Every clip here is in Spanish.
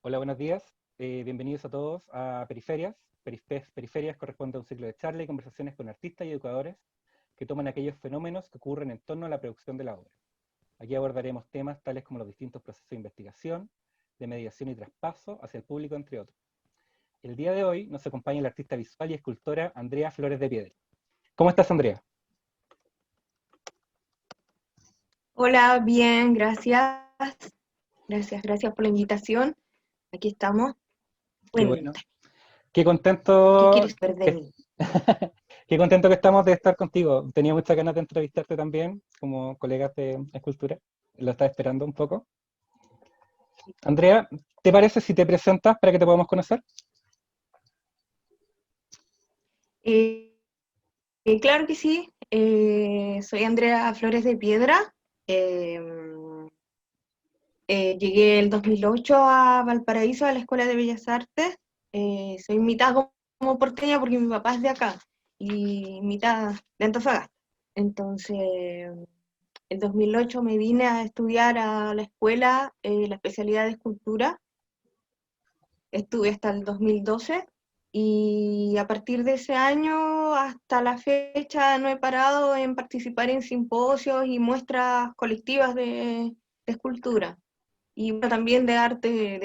Hola, buenos días. Bienvenidos a todos a Periferias. Periferias corresponde a un ciclo de charlas y conversaciones con artistas y educadores que toman aquellos fenómenos que ocurren en torno a la producción de la obra. Aquí abordaremos temas tales como los distintos procesos de investigación, de mediación y traspaso hacia el público, entre otros. El día de hoy nos acompaña la artista visual y escultora Andrea Flores de Piedra. ¿Cómo estás, Andrea? Hola, bien, gracias. Gracias por la invitación. Aquí estamos. Qué Cuéntame, bueno. Qué ¿qué contento quieres saber de que, mí? qué contento que estamos de estar contigo. Tenía muchas ganas de entrevistarte también, como colegas de escultura. Lo estaba esperando un poco. Andrea, ¿te parece si te presentas para que te podamos conocer? Eh, claro que sí. Soy Andrea Flores de Piedra. Eh, Llegué el 2008 a Valparaíso, a la Escuela de Bellas Artes. Soy mitad como porteña porque mi papá es de acá y mitad de Antofagasta. Entonces, el 2008 me vine a estudiar a la escuela la especialidad de escultura. Estuve hasta el 2012 y a partir de ese año hasta la fecha no he parado en participar en simposios y muestras colectivas de escultura y bueno, también de arte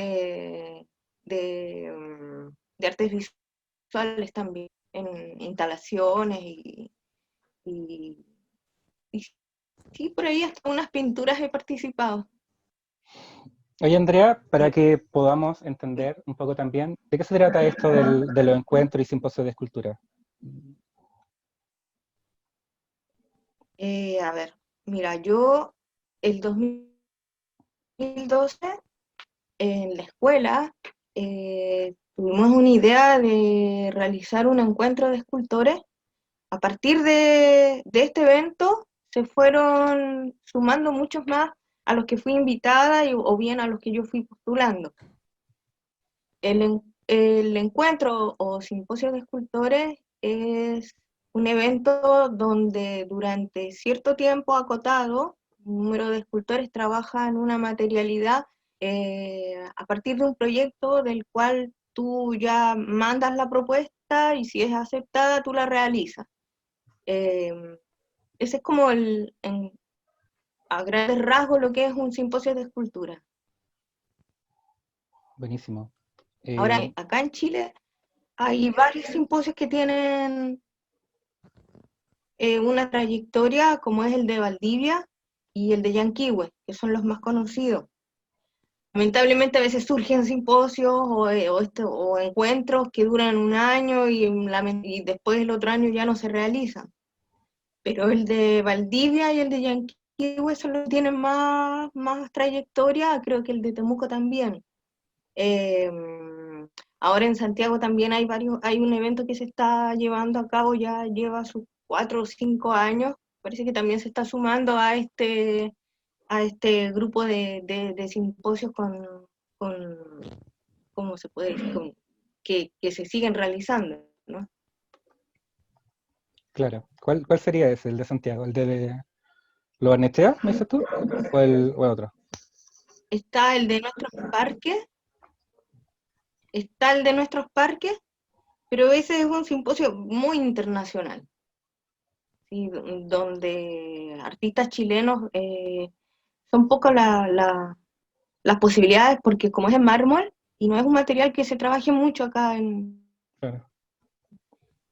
de artes visuales también en instalaciones y, y sí, por ahí hasta unas pinturas he participado. Oye, Andrea, para que podamos entender un poco también, ¿de qué se trata esto de los encuentros y simposios de escultura? A ver, mira, yo el 2012 en la escuela tuvimos una idea de realizar un encuentro de escultores. A partir de este evento se fueron sumando muchos más a los que fui invitada o bien a los que yo fui postulando. El encuentro o simposio de escultores es un evento donde durante cierto tiempo acotado, un número de escultores trabaja en una materialidad a partir de un proyecto del cual tú ya mandas la propuesta y si es aceptada tú la realizas. Eh, Ese es como a grandes rasgos lo que es un simposio de escultura. Buenísimo. Ahora, Eh, acá en Chile hay varios simposios que tienen una trayectoria como es el de Valdivia y el de Yanquihue, que son los más conocidos. Lamentablemente a veces surgen simposios o encuentros que duran un año y después el otro año ya no se realizan. Pero el de Valdivia y el de Yanquihue son los que tienen más trayectoria, creo que el de Temuco también. Eh, Ahora en Santiago también hay un evento que se está llevando a cabo, ya lleva sus 4 o 5 años, parece que también se está sumando a este grupo de simposios con, ¿cómo se puede decir? Que se siguen realizando, ¿no? claro. ¿Cuál sería ese, el de Santiago? ¿El de lo Barnechea, me dices tú? ¿O el otro? Está el de nuestros parques, está el de nuestros parques, pero ese es un simposio muy internacional, ¿sí? Donde artistas chilenos son pocas las posibilidades, porque como es en mármol y no es un material que se trabaje mucho acá Claro.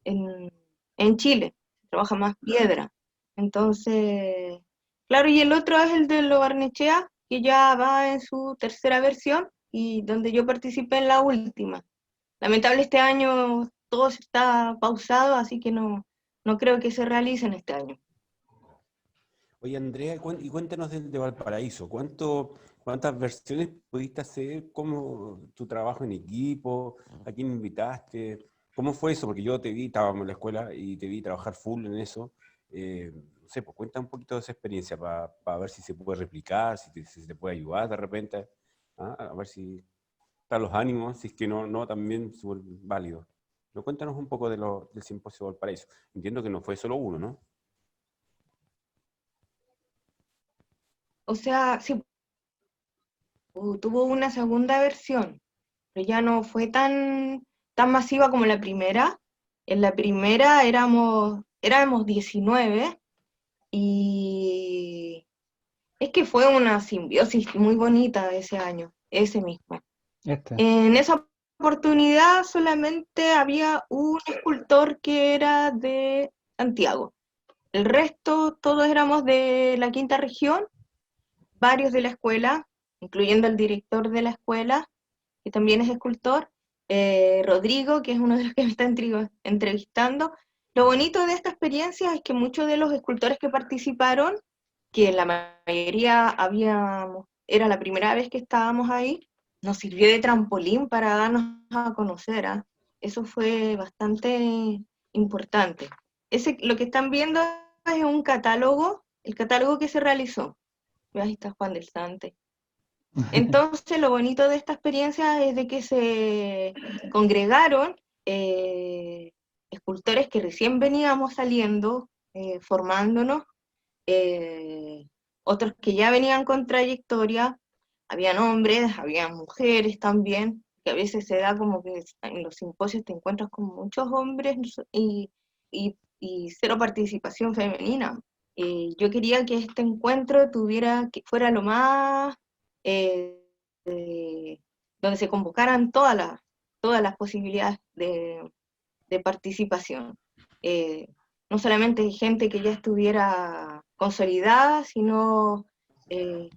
en, en Chile, se trabaja más piedra. Entonces, claro, y el otro es el de Lo Barnechea, que ya va en su tercera versión y donde yo participé en la última. Lamentable este año todo está pausado, así que no creo que se realice en este año. Oye, Andrea, y cuéntanos de Valparaíso. ¿Cuántas versiones pudiste hacer? ¿Cómo tu trabajo en equipo? ¿A quién invitaste? ¿Cómo fue eso? Porque yo te vi, estábamos en la escuela y te vi trabajar full en eso. No sé, pues cuenta un poquito de esa experiencia para ver si se puede replicar, si te puede ayudar de repente. ¿Ah? A ver si están los ánimos, si es que no, también súper válido. Pero cuéntanos un poco del simposio de Valparaíso. Entiendo que no fue solo uno, ¿no? O sea, sí, tuvo una segunda versión. pero ya no fue tan masiva como la primera. En la primera éramos 19 y es que fue una simbiosis muy bonita ese año, ese mismo. En esa oportunidad solamente había un escultor que era de Santiago. El resto, todos éramos de la quinta región, varios de la escuela, incluyendo el director de la escuela, que también es escultor, Rodrigo, que es uno de los que me está entrevistando. Lo bonito de esta experiencia es que muchos de los escultores que participaron, que la mayoría era la primera vez que estábamos ahí, nos sirvió de trampolín para darnos a conocer. Eso fue bastante importante. Lo que están viendo es un catálogo, el catálogo que se realizó. Ahí está Juan del Sante. Entonces, lo bonito de esta experiencia es de que se congregaron escultores que recién veníamos saliendo, formándonos, otros que ya venían con trayectoria, habían hombres, habían mujeres también, que a veces se da como que en los simposios te encuentras con muchos hombres y cero participación femenina. Yo quería que este encuentro que fuera lo más donde se convocaran todas las posibilidades de participación. No solamente gente que ya estuviera consolidada, sino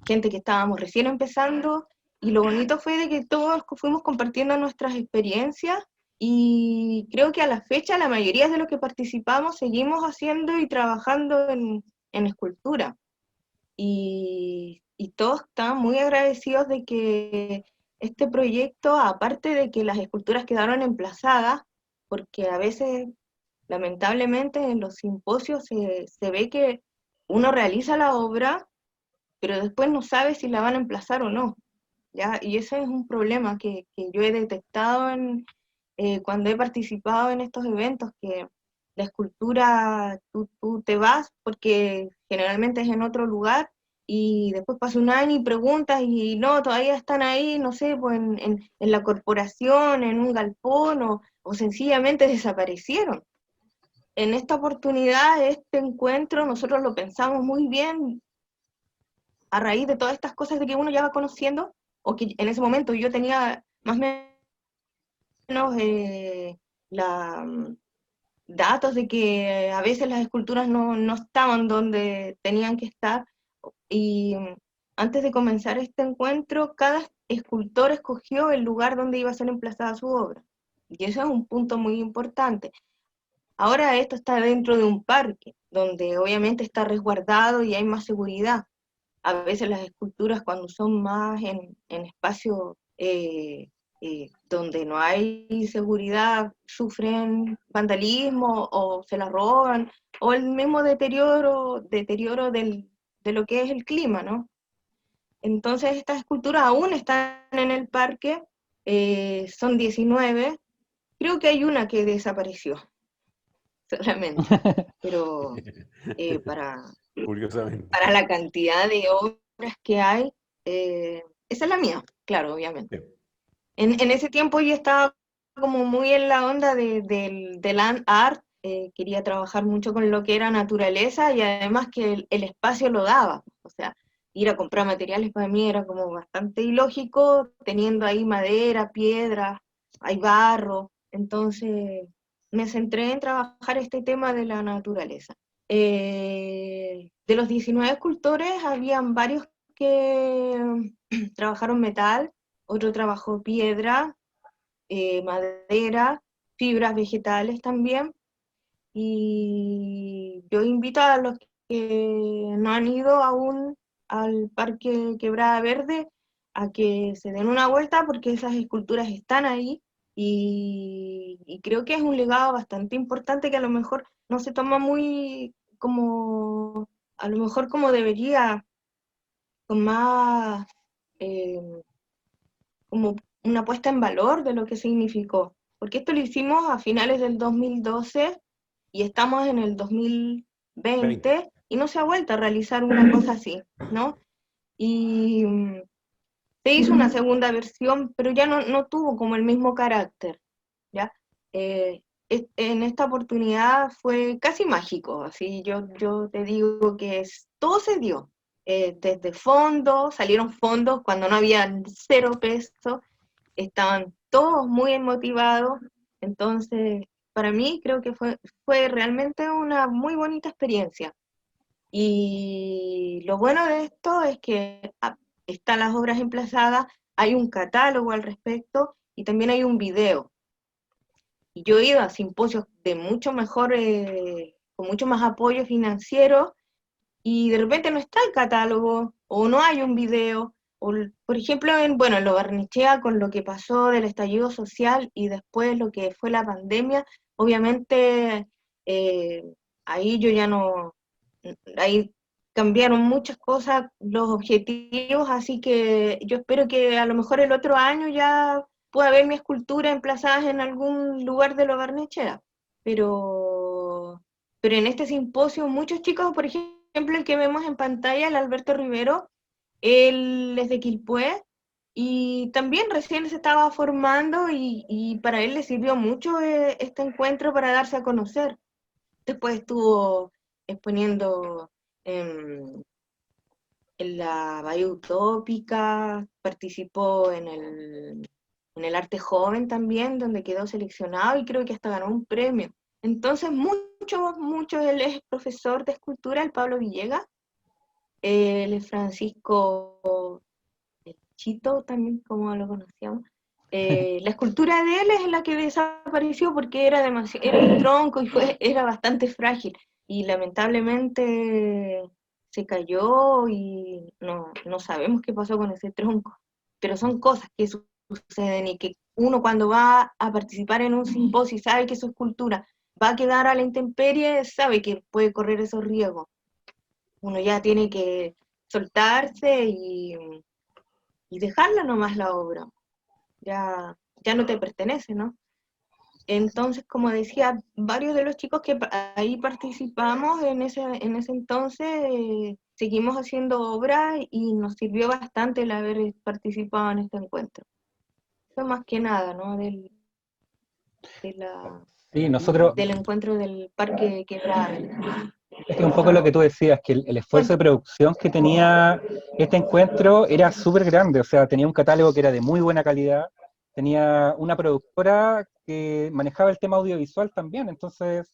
gente que estábamos recién empezando, y lo bonito fue de que todos fuimos compartiendo nuestras experiencias, y creo que a la fecha la mayoría de los que participamos seguimos haciendo y trabajando en escultura. Y todos estaban muy agradecidos de que este proyecto, aparte de que las esculturas quedaron emplazadas, porque a veces, lamentablemente, en los simposios se ve que uno realiza la obra, pero después no sabe si la van a emplazar o no, ¿ya? Y ese es un problema que yo he detectado cuando he participado en estos eventos, que la escultura, tú te vas porque generalmente es en otro lugar, y después pasa un año y preguntas y no, todavía están ahí, no sé, pues en la corporación, en un galpón, o sencillamente desaparecieron. En esta oportunidad, este encuentro, nosotros lo pensamos muy bien a raíz de todas estas cosas de que uno ya va conociendo, o que en ese momento yo tenía más o menos datos de que a veces las esculturas no estaban donde tenían que estar, y antes de comenzar este encuentro, cada escultor escogió el lugar donde iba a ser emplazada su obra, y eso es un punto muy importante. Ahora esto está dentro de un parque, donde obviamente está resguardado y hay más seguridad. A veces las esculturas, cuando son más en espacios donde no hay seguridad, sufren vandalismo o se las roban, o el mismo deterioro de lo que es el clima, ¿no? Entonces estas esculturas aún están en el parque, son 19, creo que hay una que desapareció solamente, pero Curiosamente. para la cantidad de obras que hay, esa es la mía, claro, obviamente. Sí. En ese tiempo yo estaba como muy en la onda del land art, quería trabajar mucho con lo que era naturaleza, y además que el espacio lo daba, o sea, ir a comprar materiales para mí era como bastante ilógico, teniendo ahí madera, piedra, hay barro, entonces me centré en trabajar este tema de la naturaleza. De los 19 escultores, habían varios que trabajaron metal, otro trabajó piedra, madera, fibras vegetales también, y yo invito a los que no han ido aún al Parque Quebrada Verde a que se den una vuelta, porque esas esculturas están ahí, y creo que es un legado bastante importante que a lo mejor no se toma muy como, a lo mejor como debería, con más, eh, como una puesta en valor de lo que significó. Porque esto lo hicimos a finales del 2012 y estamos en el 2020 y no se ha vuelto a realizar una cosa así, ¿no? Y Se hizo una segunda versión, pero ya no tuvo como el mismo carácter, ¿ya? En esta oportunidad fue casi mágico, así yo te digo que todo se dio, desde fondos, salieron fondos cuando no había 0 pesos, estaban todos muy motivados, entonces para mí creo que fue realmente una muy bonita experiencia. Y lo bueno de esto es que están las obras emplazadas, hay un catálogo al respecto y también hay un video. Y yo he ido a simposios de mucho mejor, con mucho más apoyo financiero y de repente no está el catálogo o no hay un video. O, por ejemplo, en Lo Barnechea, con lo que pasó del estallido social y después lo que fue la pandemia, obviamente eh, ahí yo ya no, ahí cambiaron muchas cosas, los objetivos, así que yo espero que a lo mejor el otro año ya pueda ver mi escultura emplazada en algún lugar de Lo Barnechea. Pero, pero en este simposio muchos chicos, por ejemplo, el que vemos en pantalla, el Alberto Rivero, él es de Quilpué y también recién se estaba formando y para él le sirvió mucho este encuentro para darse a conocer. Después estuvo exponiendo en la Bahía Utópica, participó en el Arte Joven también, donde quedó seleccionado y creo que hasta ganó un premio. Entonces, él es profesor de escultura, el Pablo Villegas, él es Francisco Chito, también como lo conocíamos. La escultura de él es la que desapareció porque era un tronco y era bastante frágil y lamentablemente se cayó y no sabemos qué pasó con ese tronco, pero son cosas que suceden y que uno cuando va a participar en un simposio y sabe que su escultura va a quedar a la intemperie, sabe que puede correr esos riesgos. Uno ya tiene que soltarse y dejarla nomás la obra, ya no te pertenece, ¿no? Entonces, como decía, varios de los chicos que ahí participamos en ese entonces, seguimos haciendo obra y nos sirvió bastante el haber participado en este encuentro. Fue más que nada, ¿no? Sí, nosotros, Del encuentro del Parque Quebrada. es que un poco lo que tú decías, que el esfuerzo de Cuéntame. producción que tenía este encuentro era súper grande, o sea, tenía un catálogo que era de muy buena calidad, tenía una productora que manejaba el tema audiovisual también, entonces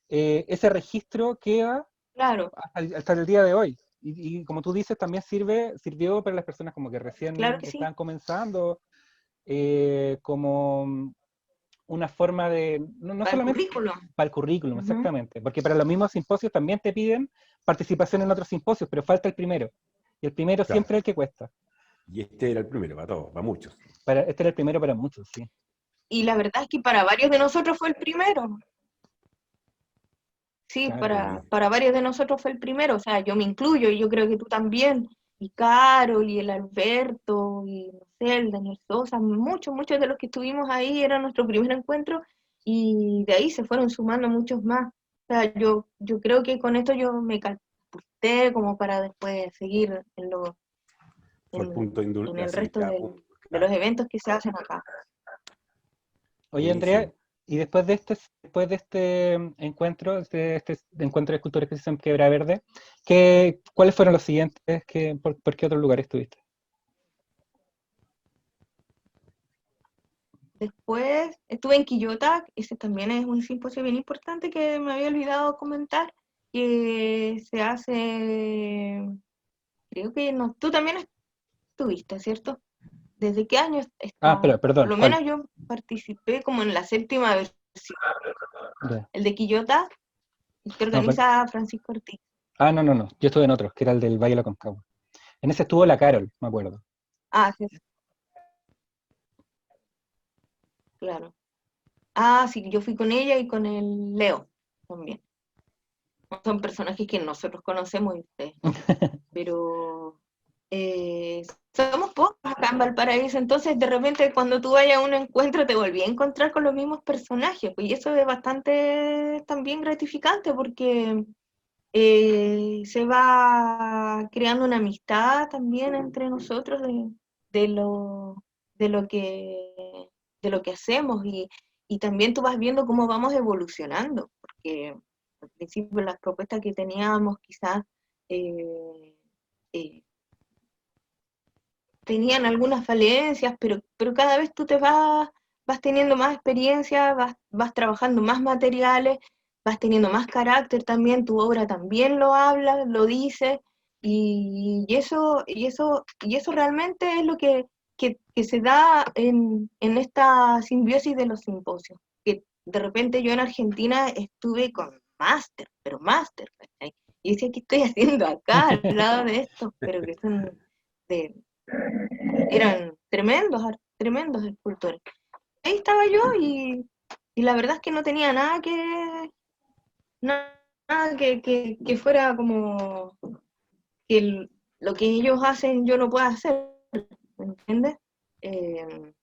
ese registro queda Claro, hasta el día de hoy. Y como tú dices, también sirvió para las personas como que claro recién que sí. estaban comenzando, como una forma de, no Para el solamente currículum. para el currículum, Uh-huh. exactamente, porque para los mismos simposios también te piden participación en otros simposios, pero falta el primero. Y el primero Claro. siempre es el que cuesta. Y este era el primero, para todos, para muchos. Este era el primero para muchos, sí. Y la verdad es que para varios de nosotros fue el primero. Sí, Claro. para varios de nosotros fue el primero, o sea, yo me incluyo y yo creo que tú también, y Carol, y el Alberto, y no sé, el Daniel Sosa, muchos de los que estuvimos ahí era nuestro primer encuentro, y de ahí se fueron sumando muchos más. O sea, yo creo que con esto yo me catapulté como para después seguir Fue el punto en el así, resto cada punto. de los eventos que se hacen acá. Oye, Andrea, Buenísimo. y después de este encuentro, este encuentro de escultura que se hizo en Quebra Verde, ¿cuáles fueron los siguientes? ¿Por qué otros lugares estuviste? Después estuve en Quillota, ese también es un simposio bien importante que me había olvidado comentar, que se hace, creo que no, tú también estuviste, ¿cierto? ¿Desde qué año Ah, está? Por perdón, lo menos yo participé como en la 7ª versión. ya. El de Quillota, que No, organiza Francisco Ortiz. no. Yo estuve en otros, que era el del Valle de la Concagua. En ese estuvo la Carol, me acuerdo. Ah, sí, claro. Ah, sí, yo fui con ella y con el Leo también. Son personajes que nosotros conocemos y ustedes no, pero eh, somos pocos acá en Valparaíso, entonces de repente cuando tú vayas a un encuentro te volví a encontrar con los mismos personajes, pues, y eso es bastante también gratificante porque se va creando una amistad también entre nosotros de lo, de lo que, de lo que hacemos, y también tú vas viendo cómo vamos evolucionando, porque al principio las propuestas que teníamos quizás eh, eh, tenían algunas falencias, pero cada vez tú vas teniendo más experiencia, vas trabajando más materiales, vas teniendo más carácter también, tu obra también lo habla, lo dice, y eso realmente es lo que se da en esta simbiosis de los simposios. Que de repente yo en Argentina estuve con máster, pero máster, ¿cachai? Y decía, ¿qué estoy haciendo acá al lado de estos? Pero que son de, eran tremendos escultores. Ahí estaba yo, y la verdad es que no tenía nada que fuera como que lo que ellos hacen yo no pueda hacer, ¿me entiendes? Eh,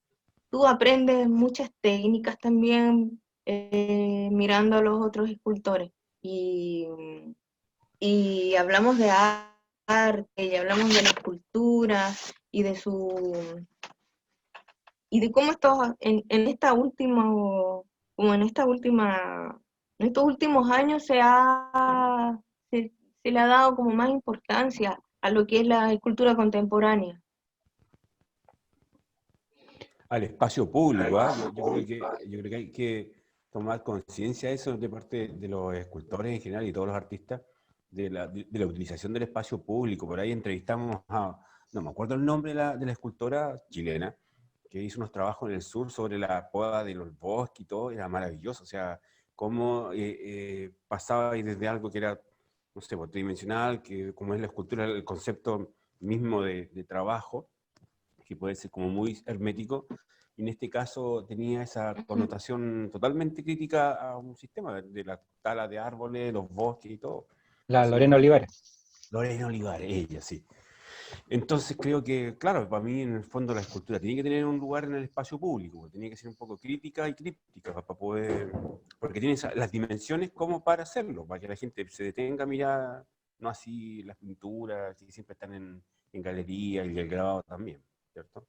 Tú aprendes muchas técnicas también mirando a los otros escultores, y, y hablamos de arte, y hablamos de la escultura, y de su y de cómo en esta última, como en estos últimos años se le ha dado como más importancia a lo que es la escultura contemporánea. Al espacio público, ¿ah? Yo creo que hay que tomar conciencia de eso de parte de los escultores en general y todos los artistas, de la utilización del espacio público. Por ahí entrevistamos no me acuerdo el nombre de la escultora chilena, que hizo unos trabajos en el sur sobre la poda de los bosques y todo, era maravilloso. O sea, cómo pasaba ahí desde algo que era, no sé, pues, tridimensional, que como es la escultura, el concepto mismo de trabajo, que puede ser como muy hermético, y en este caso tenía esa connotación totalmente crítica a un sistema de la tala de árboles, los bosques y todo. La Entonces, Lorena Olivares. Lorena Olivares, ella sí. Entonces creo que, claro, para mí en el fondo la escultura tiene que tener un lugar en el espacio público, tiene que ser un poco crítica y críptica para poder, porque tiene las dimensiones como para hacerlo, para que la gente se detenga a mirar, no así las pinturas que siempre están en galerías y el grabado también, ¿cierto?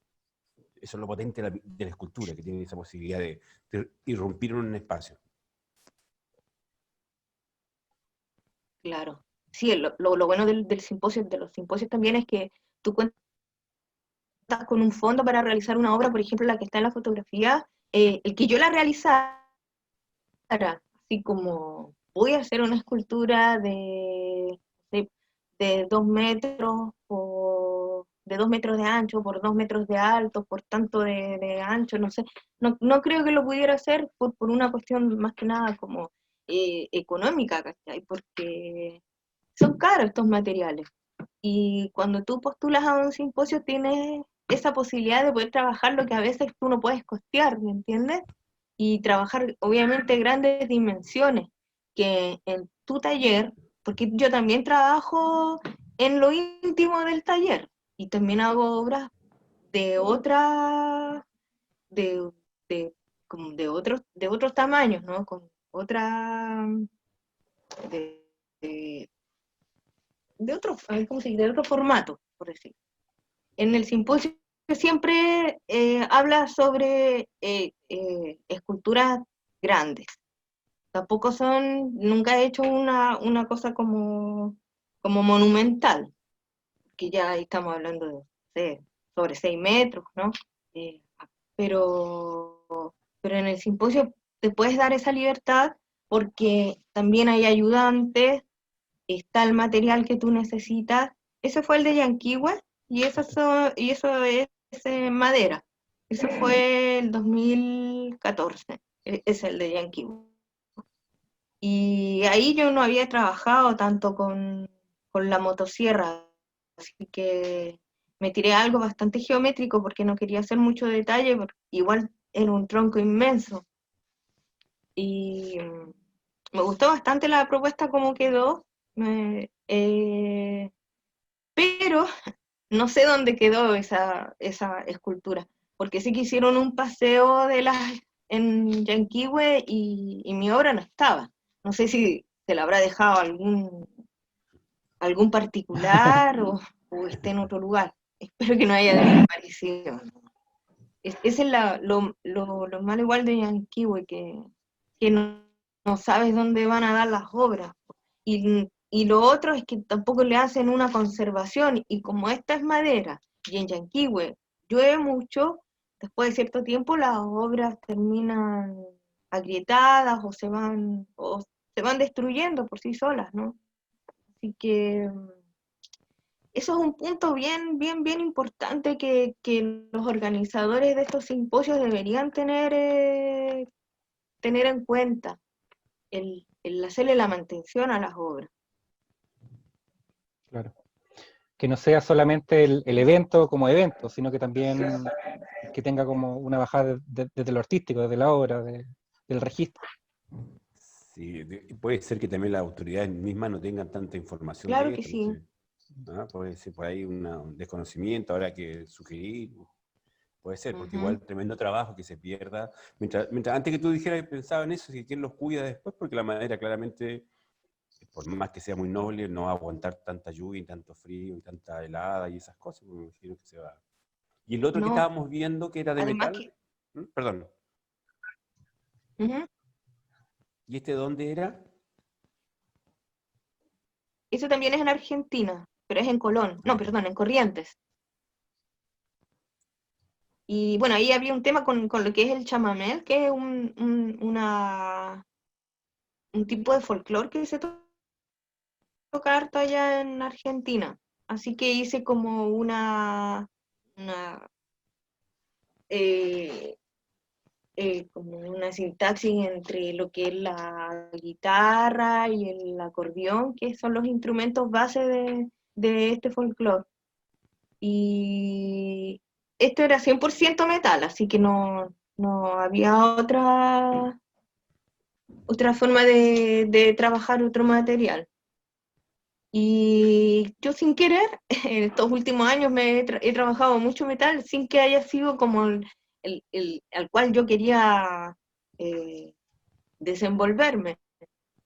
Eso es lo potente de la escultura, que tiene esa posibilidad de irrumpir en un espacio. Claro. Sí, lo bueno del simposio, de los simposios también, es que tú cuentas con un fondo para realizar una obra, por ejemplo, la que está en la fotografía, el que yo la realizara, así como voy a hacer una escultura de 2 metros, de 2 metros de ancho, por 2 metros de alto, por tanto de ancho, no sé, no creo que lo pudiera hacer por una cuestión más que nada como económica, ¿cachai? Porque son caros estos materiales. Y cuando tú postulas a un simposio tienes esa posibilidad de poder trabajar lo que a veces tú no puedes costear, ¿me entiendes? Y trabajar obviamente grandes dimensiones, que en tu taller, porque yo también trabajo en lo íntimo del taller, y también hago obras de otras, de, como de otros tamaños, ¿no? Con otra, de, de, de otro, ¿cómo se dice? De otro formato, por decir. En el simposio siempre habla sobre esculturas grandes. Tampoco nunca he hecho una cosa como monumental, que ya ahí estamos hablando sobre 6 metros, ¿no? Eh, pero en el simposio te puedes dar esa libertad, porque también hay ayudantes, está el material que tú necesitas. Ese fue el de Yanquihue, y eso es madera. Ese fue el 2014, es el de Yanquihue. Y ahí yo no había trabajado tanto con la motosierra, así que me tiré a algo bastante geométrico porque no quería hacer mucho detalle, porque igual era un tronco inmenso. Y me gustó bastante la propuesta como quedó, pero no sé dónde quedó esa escultura, porque sí que hicieron un paseo en Yanquihue, y mi obra no estaba. No sé si se la habrá dejado algún particular o esté en otro lugar. espero que no haya desaparecido, ¿no? Ese es lo malo igual de Yanquihue, que no sabes dónde van a dar las obras. Y lo otro es que tampoco le hacen una conservación, y como esta es madera, y en Yanquihue llueve mucho, después de cierto tiempo las obras terminan agrietadas o se van destruyendo por sí solas, ¿no? Así que eso es un punto bien importante que los organizadores de estos simposios deberían tener en cuenta, el hacerle la mantención a las obras. Claro. Que no sea solamente el evento como evento, sino que también que tenga como una bajada desde lo artístico, desde la obra, del registro. Sí, puede ser que también las autoridades mismas no tengan tanta información Claro de que esto, no sí. sé. Puede ser por ahí un desconocimiento, ahora que sugerir, puede ser, porque Ujú. igual tremendo trabajo que se pierda. Mientras antes que tú dijeras, pensaba en eso, si quién los cuida después, porque la madera claramente, por más que sea muy noble, no va a aguantar tanta lluvia y tanto frío y tanta helada y esas cosas, porque me imagino que se va. Y el otro que No, estábamos viendo, que era de además metal, que perdón, ujú, ¿y este dónde era? eso también es en Argentina, pero es en Colón, no, Ah, perdón, en Corrientes. Y bueno, ahí había un tema con lo que es el chamamé, que es un tipo de folclore que se toca harto allá en Argentina. Así que hice como una eh, como una sintaxis entre lo que es la guitarra y el acordeón, que son los instrumentos base de este folclore. Y esto era 100% metal, así que no había otra forma de trabajar otro material. Y yo sin querer, en estos últimos años he trabajado mucho metal sin que haya sido como al cual yo quería eh, desenvolverme.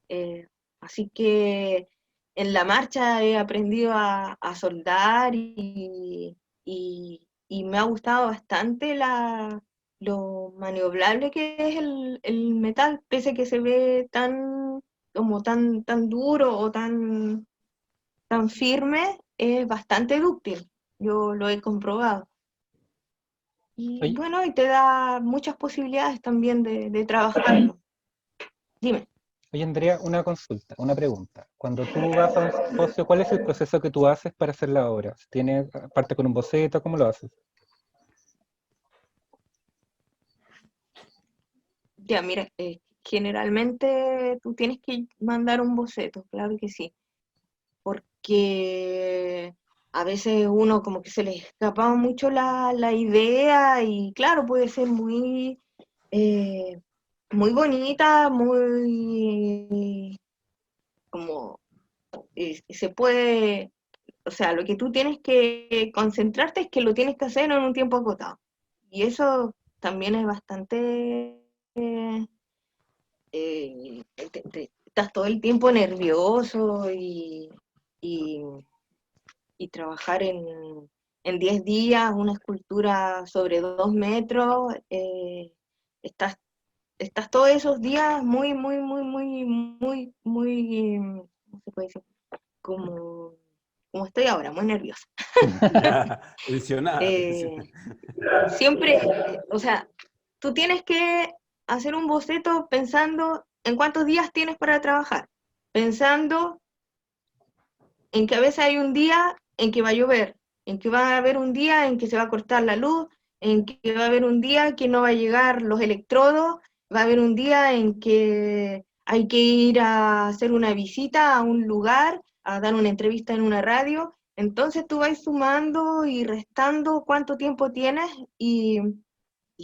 Eh, Así que en la marcha he aprendido a soldar y me ha gustado bastante lo maniobrable que es el metal, pese a que se ve tan duro o tan firme, es bastante dúctil. Yo lo he comprobado. Y Oye, bueno, y te da muchas posibilidades también de trabajarlo. Dime. oye, Andrea, una consulta, una pregunta. Cuando tú vas a un simposio, ¿cuál es el proceso que tú haces para hacer la obra? ¿Tienes parte con un boceto? ¿Cómo lo haces? Ya, mira, generalmente tú tienes que mandar un boceto, claro que sí, porque a veces uno como que se le escapa mucho la idea y claro, puede ser eh, muy bonita, muy como se puede, o sea, lo que tú tienes que concentrarte es que lo tienes que hacer en un tiempo acotado. Y eso también es bastante estás todo el tiempo nervioso y, y trabajar en 10 días una escultura sobre 2 metros, estás, estás todos esos días ¿cómo se puede decir? Como, como estoy ahora, muy nerviosa. tensionada, Eh, tensionada. Siempre, o sea, tú tienes que hacer un boceto pensando en cuántos días tienes para trabajar, pensando en que a veces hay un día en que va a llover, en que va a haber un día en que se va a cortar la luz, en que va a haber un día que no va a llegar los electrodos, va a haber un día en que hay que ir a hacer una visita a un lugar, a dar una entrevista en una radio. Entonces tú vas sumando y restando cuánto tiempo tienes y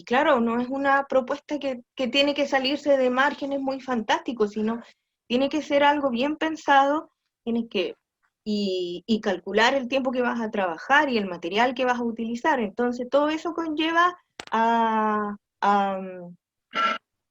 claro, no es una propuesta que tiene que salirse de márgenes muy fantásticos, sino tiene que ser algo bien pensado, tienes que y calcular el tiempo que vas a trabajar y el material que vas a utilizar. Entonces, todo eso conlleva a, a,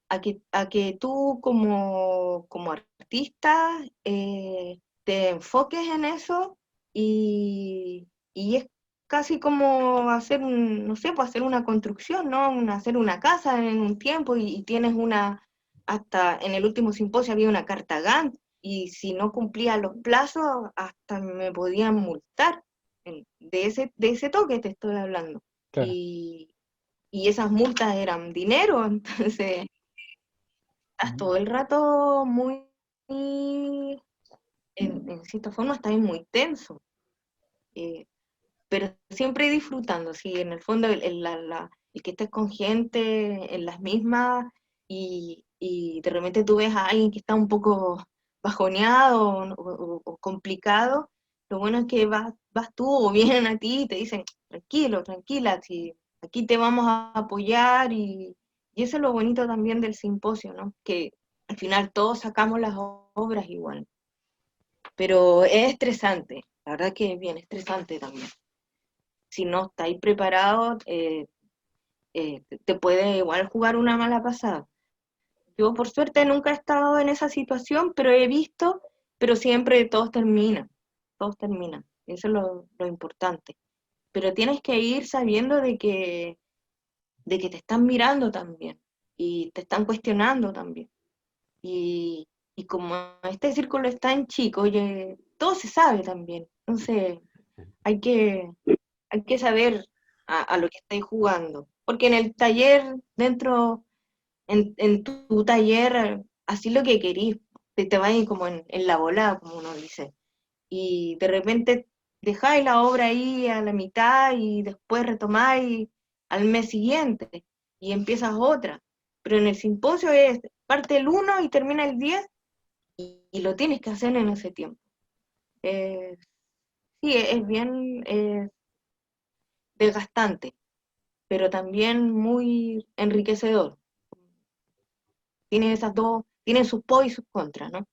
a que tú como artista te enfoques en eso y es casi como hacer no sé, pues hacer una construcción, ¿no? Hacer una casa en un tiempo y tienes hasta en el último simposio había una carta Gantt, y si no cumplía los plazos, hasta me podían multar. De ese toque te estoy hablando. Claro, Y esas multas eran dinero, entonces estás todo el rato en cierta forma estás muy tenso. Eh, pero siempre disfrutando, sí, en el fondo el que estés con gente en las mismas y de repente tú ves a alguien que está un poco bajoneado o complicado, lo bueno es que vas tú o vienen a ti y te dicen, tranquilo, tranquila, si aquí te vamos a apoyar y eso es lo bonito también del simposio, ¿no? Que al final todos sacamos las obras igual, pero es estresante, la verdad que es bien estresante también. Si no estáis preparados, te puede igual jugar una mala pasada. Yo por suerte nunca he estado en esa situación, pero he visto, pero siempre todos terminan, eso es lo importante. Pero tienes que ir sabiendo de que te están mirando también, y te están cuestionando también. Y, y como este círculo está en chico, oye, todo se sabe también, entonces hay que, hay que saber a lo que estáis jugando. Porque en el taller, en tu taller, así lo que querís, te vais como en la bola, como uno dice. Y de repente dejáis la obra ahí a la mitad y después retomáis al mes siguiente y empiezas otra. Pero en el simposio parte el 1 y termina el 10 y lo tienes que hacer en ese tiempo. Sí, es bien desgastante, pero también muy enriquecedor. Tiene sus pros y sus contras, ¿no?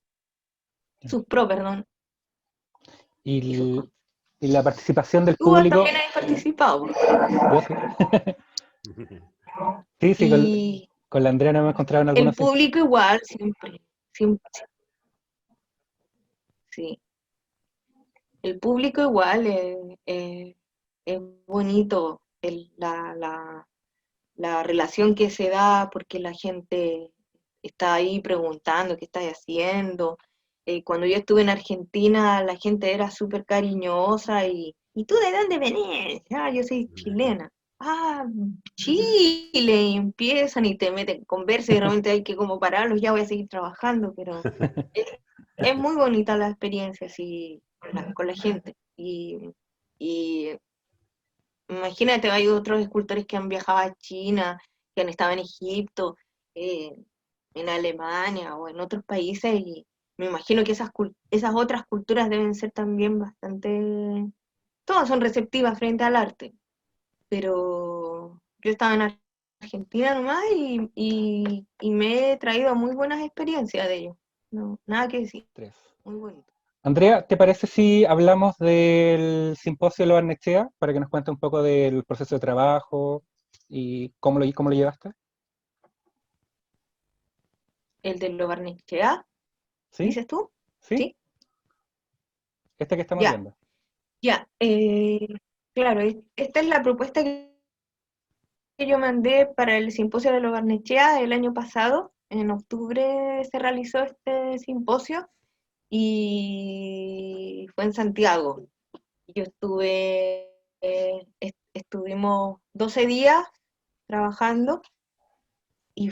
Sus pros, perdón, y sus y, contras. y la participación del Tú público, también has participado. yo sí. Sí, sí, Y con la Andrea nos hemos encontrado en el algunos público igual, siempre, sí. El público igual es bonito la relación que se da porque la gente está ahí preguntando qué estás haciendo. Cuando yo estuve en Argentina, la gente era súper cariñosa ¿y tú de dónde venís? Ah, yo soy chilena. Ah, Chile, y empiezan y te meten conversa y realmente hay que como pararlos, ya voy a seguir trabajando, pero es, es muy bonita la experiencia así con la gente. Y imagínate, hay otros escultores que han viajado a China, que han estado en Egipto, eh, en Alemania o en otros países, y me imagino que esas otras culturas deben ser también bastante, todas son receptivas frente al arte, pero yo estaba en Argentina nomás y me he traído muy buenas experiencias de ello. No, nada que decir, tres. muy bonito. Andrea, ¿te parece si hablamos del simposio de Lo Barnechea para que nos cuente un poco del proceso de trabajo y cómo lo llevaste? ¿El de Lo Barnechea, ¿Sí? dices tú? ¿Sí? ¿Sí? Este que estamos Ya, viendo. ya. Claro, esta es la propuesta que yo mandé para el simposio de Lo Barnechea el año pasado. En octubre se realizó este simposio y fue en Santiago. Yo estuvimos 12 días trabajando y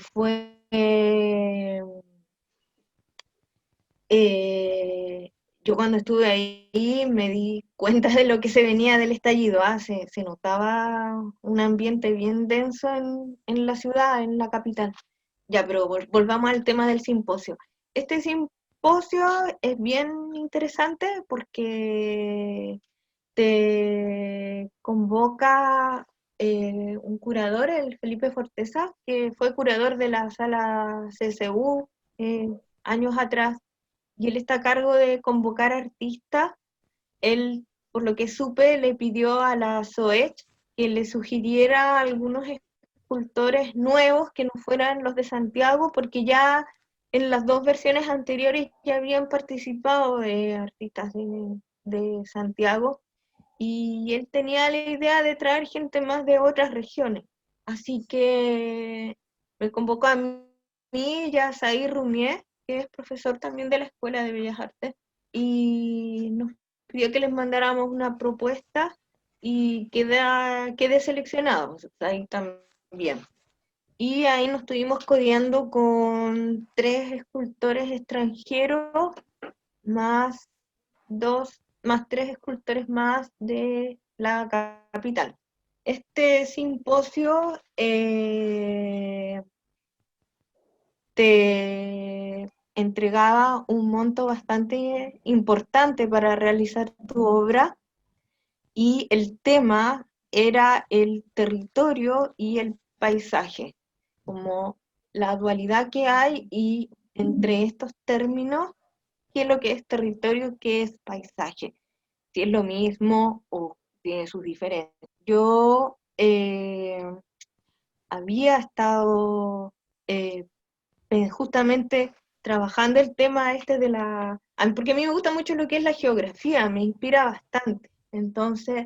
yo cuando estuve ahí me di cuenta de lo que se venía del estallido. Se notaba un ambiente bien denso en la ciudad, en la capital. Ya, pero volvamos al tema del simposio. Este simposio es bien interesante porque te convoca un curador, el Felipe Forteza, que fue curador de la sala CCU años atrás, y él está a cargo de convocar artistas. Él, por lo que supe, le pidió a la SOECH que le sugiriera algunos escultores nuevos que no fueran los de Santiago, porque ya en las dos versiones anteriores ya habían participado artistas de Santiago, y él tenía la idea de traer gente más de otras regiones. Así que me convocó a mí y a Said Rumier, que es profesor también de la Escuela de Bellas Artes, y nos pidió que les mandáramos una propuesta y quedé seleccionado, ahí también. Y ahí nos estuvimos codeando con 3 escultores extranjeros, más 3 escultores más de la capital. Este simposio te entregaba un monto bastante importante para realizar tu obra, y el tema era el territorio y el paisaje, como la dualidad que hay y entre estos términos, qué es lo que es territorio, qué es paisaje, si es lo mismo o tiene sus diferencias. Yo había estado eh, justamente trabajando el tema este de porque a mí me gusta mucho lo que es la geografía, me inspira bastante. Entonces,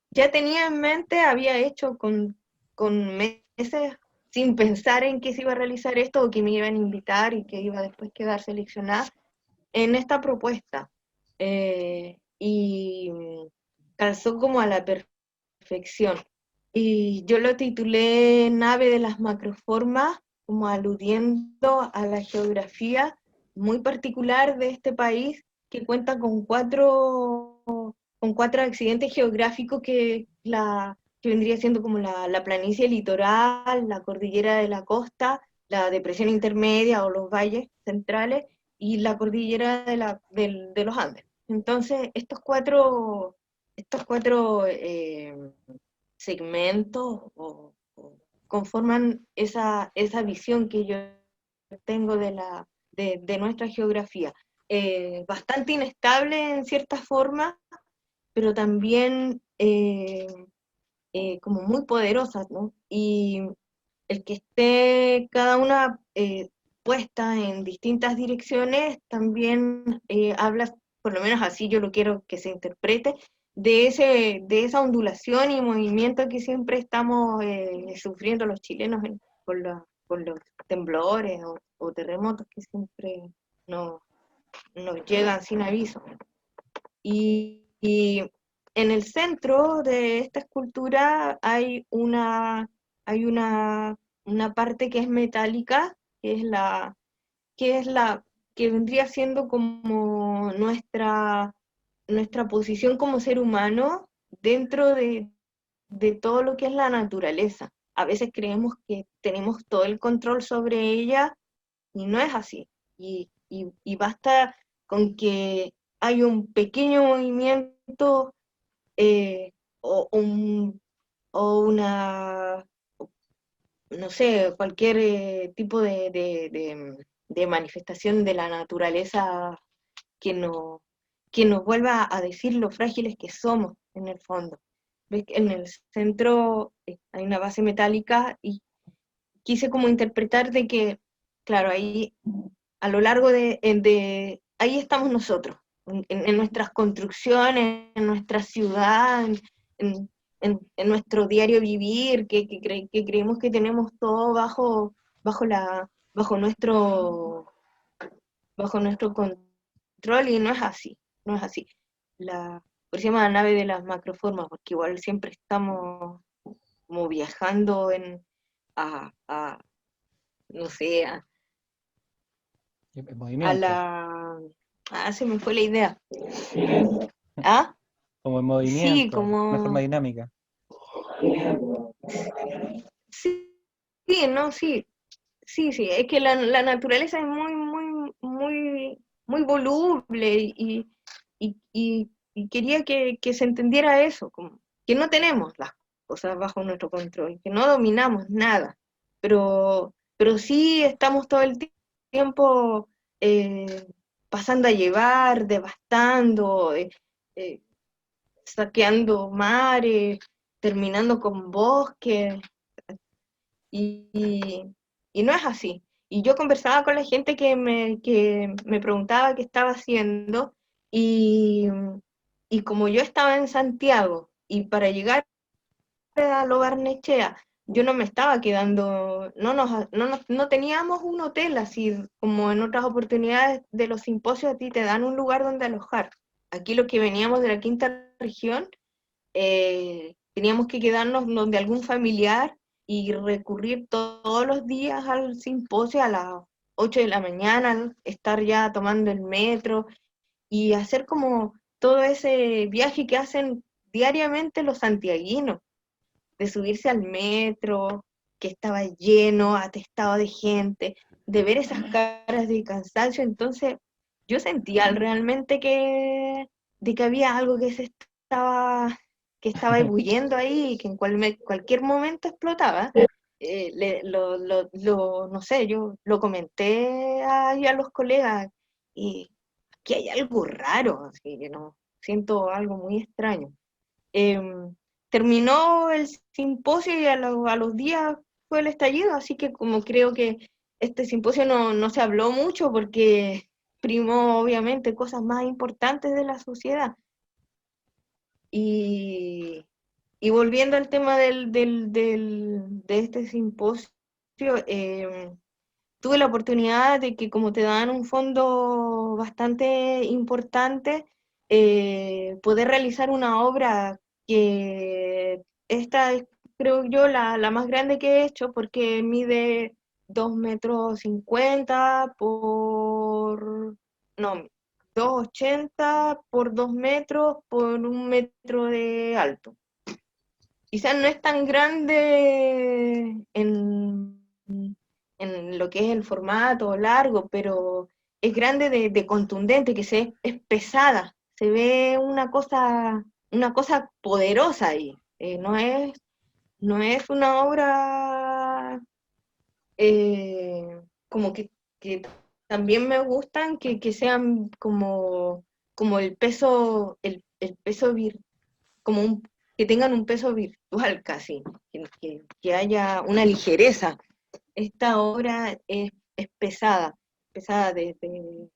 ya tenía en mente, había hecho con meses sin pensar en que se iba a realizar esto o que me iban a invitar y que iba a después quedar seleccionada en esta propuesta. Y calzó como a la perfección. Y yo lo titulé Nave de las Macroformas, como aludiendo a la geografía muy particular de este país, que cuenta con cuatro accidentes geográficos que vendría siendo como la planicie litoral, la cordillera de la costa, la depresión intermedia o los valles centrales, y la cordillera de los Andes. Entonces, estos cuatro segmentos conforman esa visión que yo tengo de nuestra geografía. Bastante inestable en cierta forma, pero también como muy poderosa, ¿no? Y el que esté cada una puesta en distintas direcciones también habla, por lo menos así yo lo quiero que se interprete, de esa ondulación y movimiento que siempre estamos sufriendo los chilenos con los temblores o terremotos que siempre nos llegan sin aviso. Y en el centro de esta escultura hay una parte que es metálica, que es la que vendría siendo como nuestra posición como ser humano dentro de todo lo que es la naturaleza. A veces creemos que tenemos todo el control sobre ella y no es así. Y basta con que hay un pequeño movimiento eh, o, un, o una, no sé, cualquier tipo de manifestación de la naturaleza que, no, que nos vuelva a decir lo frágiles que somos en el fondo. ¿Ves? En el centro hay una base metálica y quise como interpretar de que, claro, ahí a lo largo ahí estamos nosotros, en nuestras construcciones, en nuestra ciudad, en nuestro diario vivir, que creemos que tenemos todo bajo, bajo, nuestro, bajo nuestro control, y no es así, no es así. Por eso se llama la nave de las macroformas, porque igual siempre estamos como viajando a no sé, En a movimiento, la... Ah, se me fue la idea. ¿Ah? como en Sí, movimiento, una forma como... dinámica. Sí, sí, no, sí. Sí, sí, es que la naturaleza es muy voluble y quería que se entendiera eso, como que no tenemos las cosas bajo nuestro control, que no dominamos nada, pero sí estamos todo el tiempo eh, pasando a llevar, devastando, eh, saqueando mares, terminando con bosques, y no es así. Y yo conversaba con la gente que me preguntaba qué estaba haciendo, y y como yo estaba en Santiago, y para llegar a Lo Barnechea, yo no me estaba quedando, no teníamos un hotel así como en otras oportunidades de los simposios a ti te dan un lugar donde alojar. Aquí los que veníamos de la quinta región, teníamos que quedarnos donde algún familiar y recurrir todos los días al simposio a las 8 de la mañana, estar ya tomando el metro y hacer como todo ese viaje que hacen diariamente los santiaguinos de subirse al metro, que estaba lleno, atestado de gente, de ver esas caras de cansancio. Entonces yo sentía realmente de que había algo que estaba ebulliendo ahí y que en cualquier momento explotaba. No sé, yo lo comenté ahí a los colegas y que hay algo raro, así que no, siento algo muy extraño. Terminó el simposio y a los días fue el estallido, así que como creo que este simposio no se habló mucho porque primó obviamente cosas más importantes de la sociedad. Y, y volviendo al tema de este simposio, tuve la oportunidad de que como te dan un fondo bastante importante, poder realizar una obra que esta es, creo yo, la más grande que he hecho porque mide 2,50 metros no, 2,80 por 2 metros por 1 metro de alto. Quizás no es tan grande en lo que es el formato largo, pero es grande de contundente, es pesada, se ve una cosa poderosa ahí. No es una obra como que también me gustan que sean como el peso como que tengan un peso virtual casi, que haya una ligereza. Esta obra es pesada, pesada desde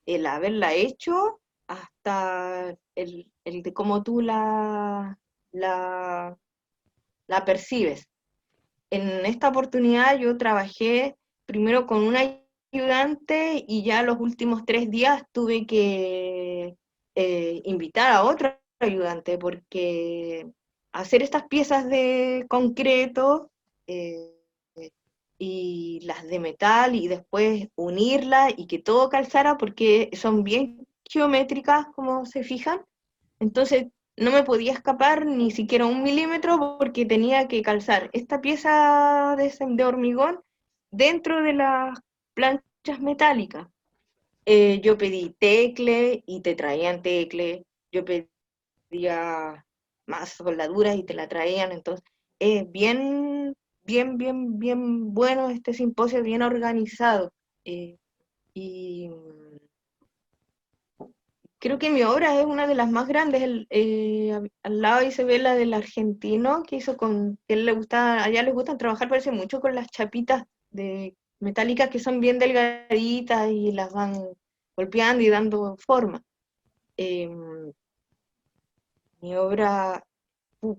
el haberla hecho hasta el de cómo tú la, la percibes. En esta oportunidad yo trabajé primero con un ayudante y ya los últimos 3 días tuve que invitar a otro ayudante porque hacer estas piezas de concreto eh, y las de metal y después unirlas y que todo calzara porque son bien geométricas como se fijan, entonces no me podía escapar ni siquiera 1 milímetro porque tenía que calzar esta pieza de hormigón dentro de las planchas metálicas. Yo pedí tecle y te traían tecle, yo pedía más soldaduras y te la traían, entonces es bien bueno este simposio, bien organizado. Y creo que mi obra es una de las más grandes. Al lado ahí se ve la del argentino que hizo que él le gusta, allá les gustan trabajar, parece mucho con las chapitas de metálicas que son bien delgaditas y las van golpeando y dando forma. Eh, Mi obra,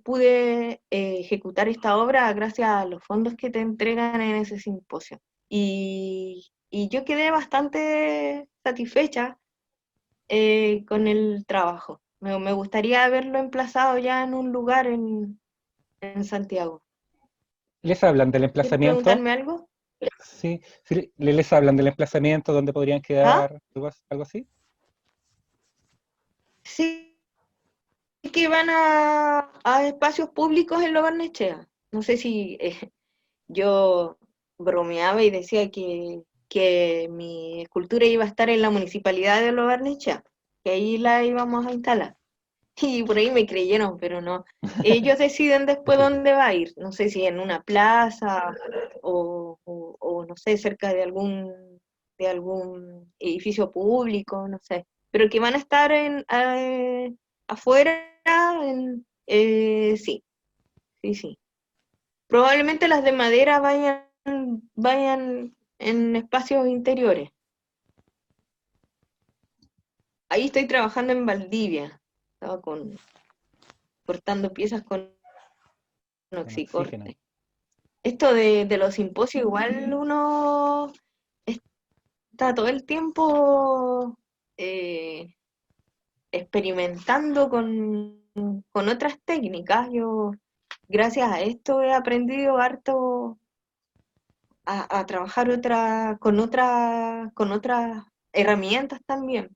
pude ejecutar esta obra gracias a los fondos que te entregan en ese simposio. Y yo quedé bastante satisfecha con el trabajo. Me gustaría haberlo emplazado ya en un lugar en Santiago. ¿Les hablan del ¿Quieres emplazamiento? preguntarme algo? Sí, sí, les hablan del emplazamiento, dónde podrían ¿Ah? quedar, algo así. Sí, que van a espacios públicos en Lo Barnechea. No sé si yo bromeaba y decía que mi escultura iba a estar en la municipalidad de Lo Barnechea, que ahí la íbamos a instalar. Y por ahí me creyeron, pero no. Ellos deciden después dónde va a ir. No sé si en una plaza o no sé, cerca de algún edificio público, no sé. Pero que van a estar afuera, sí, sí. Probablemente las de madera vayan en espacios interiores. ahí estoy trabajando en Valdivia. Estaba cortando piezas con Con oxígeno. oxicorte. Esto de los simposios, igual uno está todo el tiempo experimentando con otras técnicas. Yo, gracias a esto, he aprendido harto a trabajar con otras herramientas también.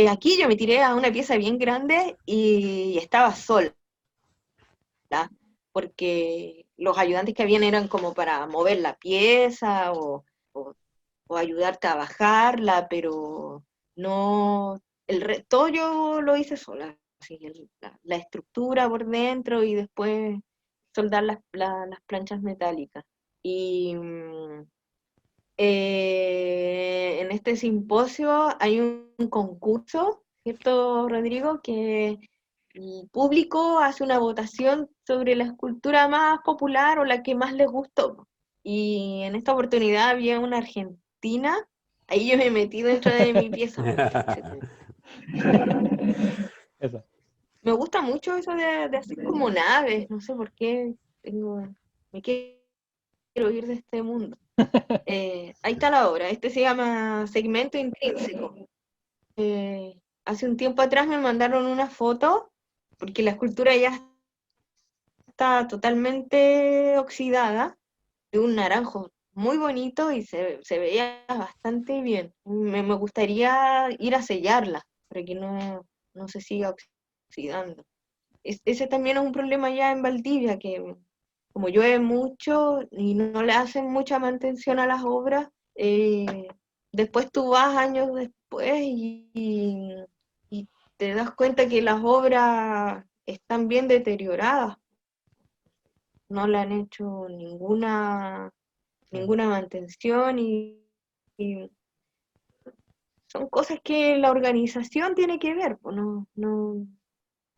Aquí yo me tiré a una pieza bien grande y estaba sola, porque los ayudantes que habían eran como para mover la pieza o ayudarte a bajarla, pero no, todo yo lo hice sola, así, la estructura por dentro y después soldar las planchas metálicas. Y en este simposio hay un concurso, ¿cierto, Rodrigo? Que el público hace una votación sobre la escultura más popular o la que más les gustó. Y en esta oportunidad había una argentina, ahí yo me metí dentro de mi pieza. Eso. Me gusta mucho eso de hacer como naves, no sé por qué me quiero ir de este mundo. Ahí está la obra, este se llama Segmento Intrínseco. Hace un tiempo atrás me mandaron una foto, porque la escultura ya está totalmente oxidada, de un naranjo muy bonito y se veía bastante bien. Me gustaría ir a sellarla, para que no se siga oxidando. Ese también es un problema ya en Valdivia, que como llueve mucho y no le hacen mucha mantención a las obras, después tú vas años después y te das cuenta que las obras están bien deterioradas, no le han hecho ninguna mantención y son cosas que la organización tiene que ver, pues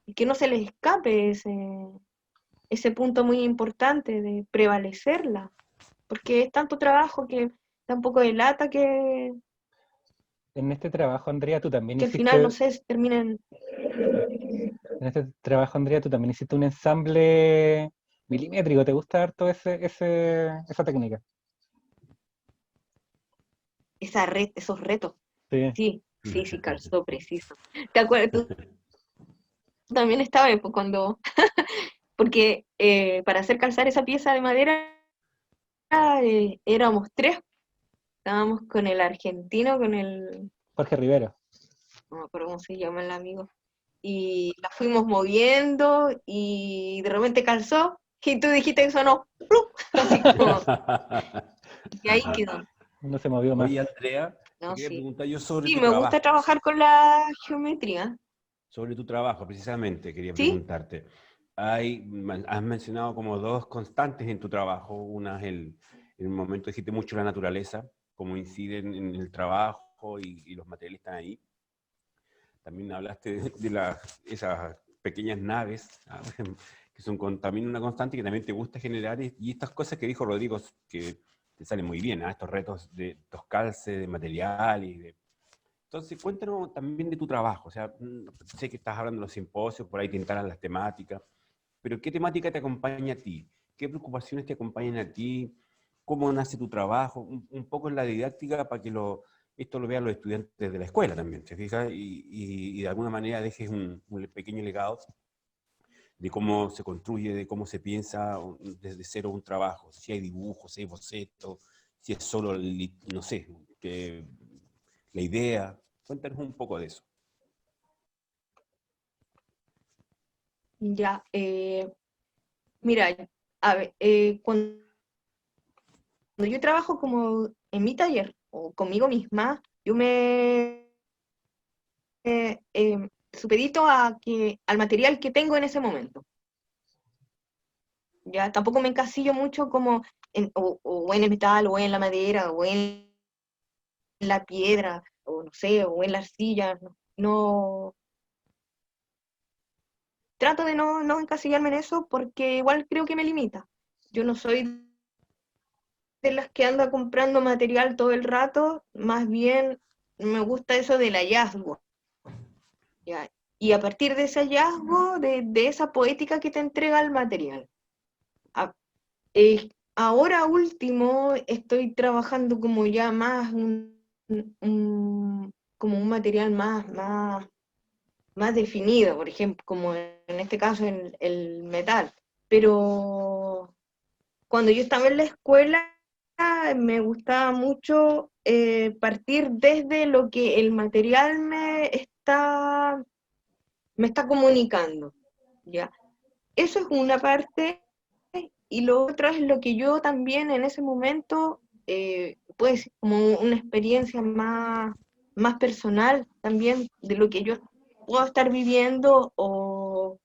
y que no se les escape ese punto muy importante de prevalecerla, porque es tanto trabajo que da un poco de lata En este trabajo, Andrea, tú también que al final, no hiciste, sé, terminen. en este trabajo, Andrea, tú también hiciste un ensamble milimétrico. ¿Te gusta harto esa técnica? Esos retos. Sí. Sí, calzó preciso. ¿Te acuerdas? Tú también estabas pues, porque para hacer calzar esa pieza de madera éramos tres. Estábamos con el argentino, Jorge Rivero. no me acuerdo cómo se llama el amigo, y la fuimos moviendo y de repente calzó y tú dijiste que sonó, ¡plup! Así como, y ahí quedó. No se movió más. Oye, Andrea, te No, quería sí. preguntar yo sobre Sí, tu me gusta trabajo. trabajar con la geometría. Sobre tu trabajo, precisamente, quería ¿Sí? preguntarte. Has mencionado como dos constantes en tu trabajo. Una es en un momento dijiste mucho la naturaleza, cómo incide en el trabajo y los materiales están ahí. También hablaste de esas pequeñas naves, que son también una constante que también te gusta generar. Y estas cosas que dijo Rodrigo, que te salen muy bien, estos retos de estos calces, de material y de... Entonces, cuéntanos también de tu trabajo. O sea, sé que estás hablando de los simposios, por ahí te instalan las temáticas, pero ¿qué temática te acompaña a ti? ¿Qué preocupaciones te acompañan a ti? ¿Cómo nace tu trabajo? Un poco en la didáctica para que esto lo vean los estudiantes de la escuela también, ¿te fijas? Y de alguna manera dejes un pequeño legado de cómo se construye, de cómo se piensa desde cero un trabajo. Si hay dibujos, si hay bocetos, si es solo, no sé, la idea. Cuéntanos un poco de eso. Ya. Mira, a ver, cuando yo trabajo como en mi taller o conmigo misma, yo me supedito al material que tengo en ese momento. Ya tampoco me encasillo mucho como o en el metal, o en la madera, o en la piedra, o no sé, o en la arcilla. No trato de no encasillarme en eso porque igual creo que me limita. Yo no soy de las que anda comprando material todo el rato, más bien me gusta eso del hallazgo, ¿ya? Y a partir de ese hallazgo, de esa poética que te entrega el material. Ahora último estoy trabajando como ya más como un material más definido, por ejemplo, como en este caso el metal. Pero cuando yo estaba en la escuela me gustaba mucho partir desde lo que el material me está comunicando, ¿ya? Eso es una parte, y lo otro es lo que yo también en ese momento, pues como una experiencia más personal también de lo que yo puedo estar viviendo o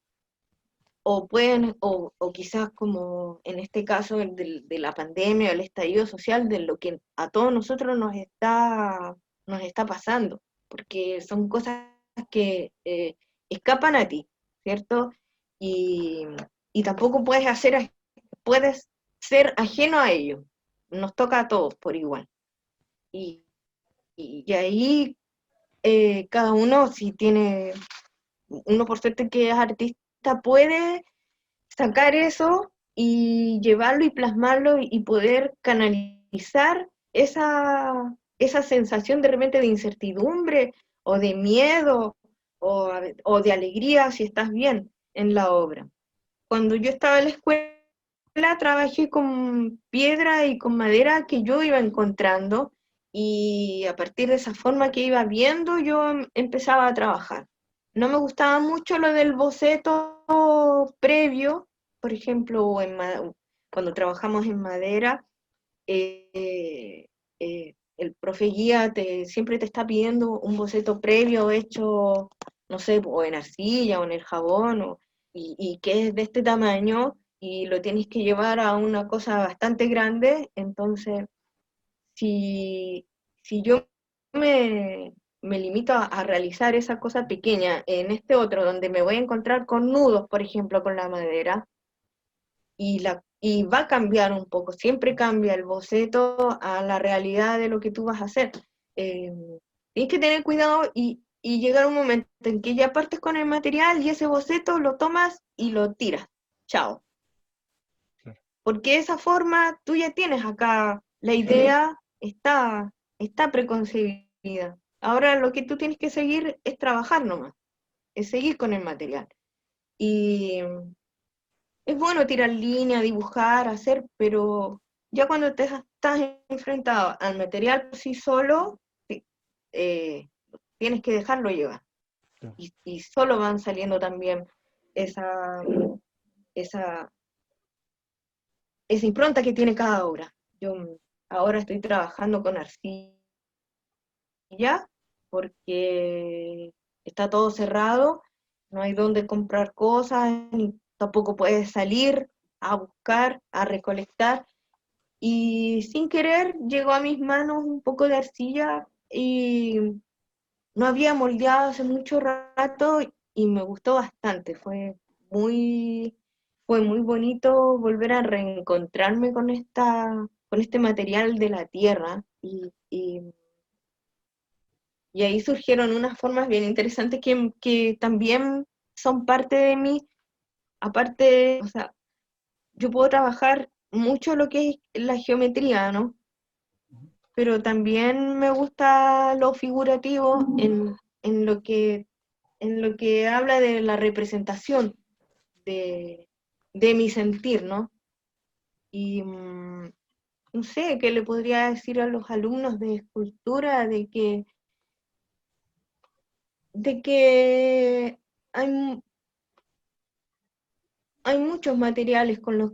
quizás como en este caso de la pandemia o el estallido social, de lo que a todos nosotros nos está pasando, porque son cosas que escapan a ti, ¿cierto? Y, y tampoco puedes ser ajeno a ello. Nos toca a todos por igual. Y, y ahí cada uno, si tiene, uno por suerte que es artista, puede sacar eso y llevarlo y plasmarlo y poder canalizar esa sensación de repente de incertidumbre o de miedo o de alegría si estás bien en la obra. Cuando yo estaba en la escuela trabajé con piedra y con madera que yo iba encontrando y a partir de esa forma que iba viendo yo empezaba a trabajar. No me gustaba mucho lo del boceto previo, por ejemplo, cuando trabajamos en madera, el profe guía siempre te está pidiendo un boceto previo hecho, no sé, o en arcilla o en el jabón, y que es de este tamaño, y lo tienes que llevar a una cosa bastante grande. Entonces, si, si yo me limito a realizar esa cosa pequeña en este otro, donde me voy a encontrar con nudos, por ejemplo, con la madera, y va a cambiar un poco, siempre cambia el boceto a la realidad de lo que tú vas a hacer. Eh, Tienes que tener cuidado y llegar un momento en que ya partes con el material y ese boceto lo tomas y lo tiras. Chao. Claro. Porque esa forma tú ya tienes acá, la idea está preconcebida. Ahora lo que tú tienes que seguir es trabajar nomás, es seguir con el material. Y es bueno tirar línea, dibujar, hacer, pero ya cuando te estás enfrentado al material por sí solo, eh, tienes que dejarlo llevar. Claro. Y solo van saliendo también esa, esa, esa impronta que tiene cada obra. Yo ahora estoy trabajando con arcilla porque está todo cerrado, no hay dónde comprar cosas, ni tampoco puedes salir a buscar, a recolectar. Y sin querer llegó a mis manos un poco de arcilla y no había moldeado hace mucho rato y me gustó bastante. Muy, fue muy bonito volver a reencontrarme con este material de la tierra y ahí surgieron unas formas bien interesantes que también son parte de mí. Aparte, o sea, yo puedo trabajar mucho lo que es la geometría, ¿no? Pero también me gusta lo figurativo en lo que habla de la representación de, de mi sentir, ¿no? Y no sé, ¿qué le podría decir a los alumnos de escultura de que hay, hay muchos materiales con los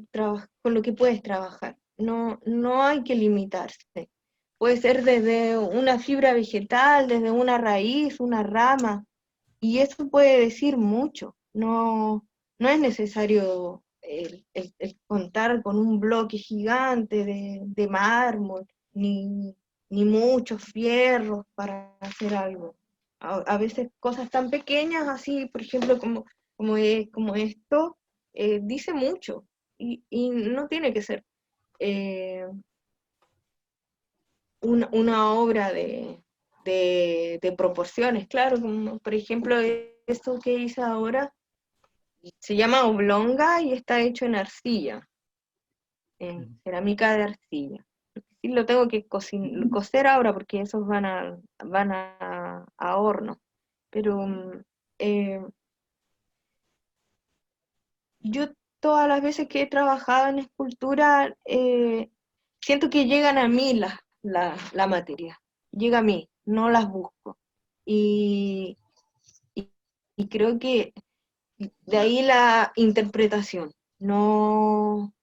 que puedes trabajar? No hay que limitarse. Puede ser desde una fibra vegetal, desde una raíz, una rama, y eso puede decir mucho. No es necesario el contar con un bloque gigante de mármol, ni muchos fierros para hacer algo. A veces cosas tan pequeñas, así, por ejemplo, como esto, dice mucho, y no tiene que ser eh, una obra de proporciones, claro, como por ejemplo esto que hice ahora, se llama oblonga y está hecho en arcilla, en cerámica de arcilla. Sí lo tengo que coser ahora porque esos van a horno, pero eh, yo todas las veces que he trabajado en escultura, siento que llegan a mí la materia, llega a mí, no las busco. Y, y, y creo que de ahí la interpretación. No,